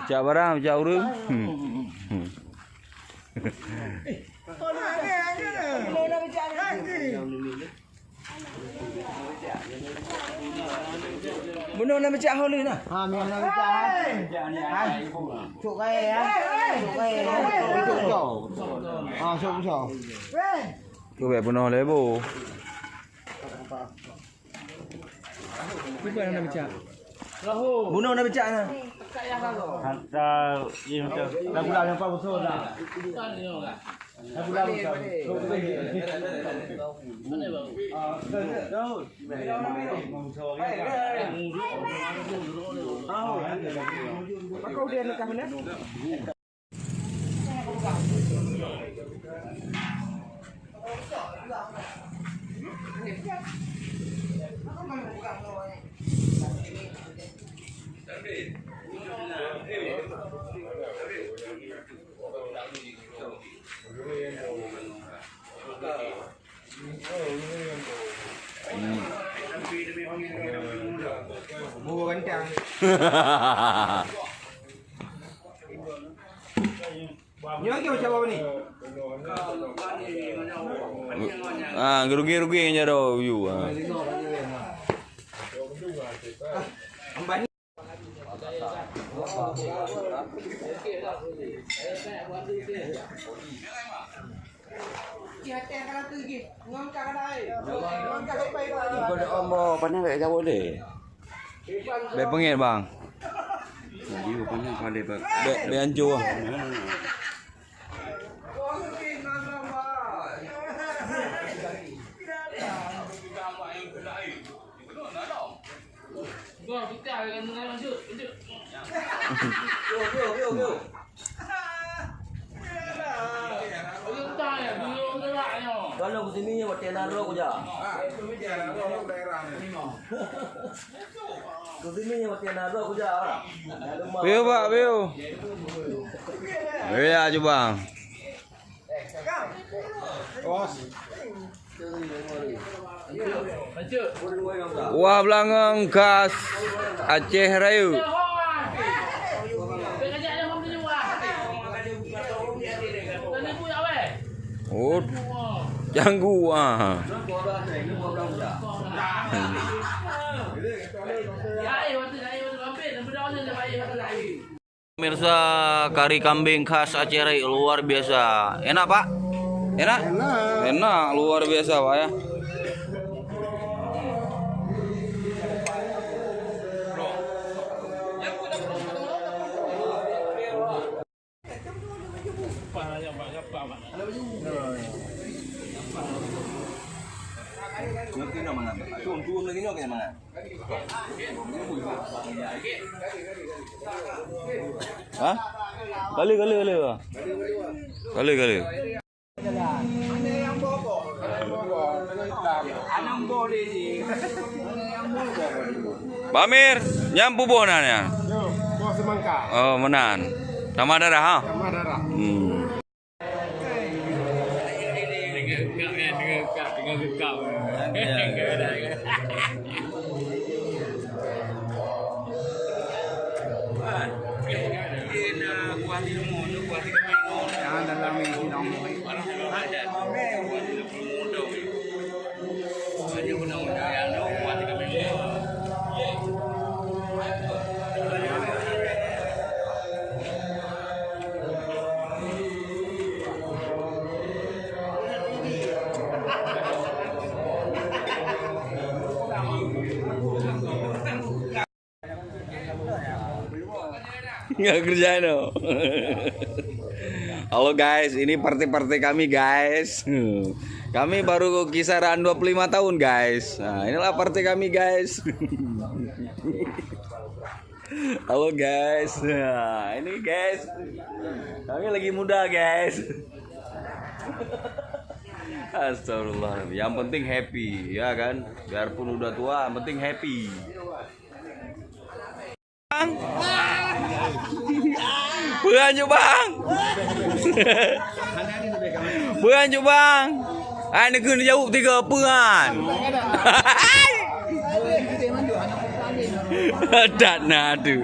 Pecah barang, pecah urang. Bunuh nak pecah hole nah. Ha, memang nak pecah. Cuk kai ya. Cuk kai. Cuk cuk. Ha, cuk cuk. Tu baik penuh lebo. Cuba nak pecah. Bunuh nak pecah nah. Hantar ini tu. Dah bulan yang betul dah. Dah bulan betul. Mana bang? Tahu. Kau dia nak mana? Mua kencang. Ni lagi macam apa ni? Ah, gerugi-gerugi nya dah view. Pandang kat jauh boleh. Baik pengit bang. Jadi pandang pandai bang. Baik hancur. Kalau sini buat tenaro aja. Sini buat tenaro aja. View pak, view. Ya aja bang. Wah belakang khas Aceh Raya. Oh, janggu ah. Pemirsa, kari kambing khas Aceh Raya luar biasa. Enak pak? Enak? Enak, luar biasa pak ya. Hah? Kali. Pamir, nyampu bonannya. Oh, menan. Sama darah, ha? Sama darah. Dengan gekap. Nggak kerjaan no. Halo guys, ini party kami guys. Kami baru kisaran 25 tahun guys. Nah, inilah party kami guys. Halo guys. Nah, ini guys. Kami lagi muda guys. Astagfirullah. Yang penting happy, ya kan? Biarpun udah tua, yang penting happy. Bang. Bukan bang. Bukan bang. Ini kena jawab 3 bulan. Tak nadu.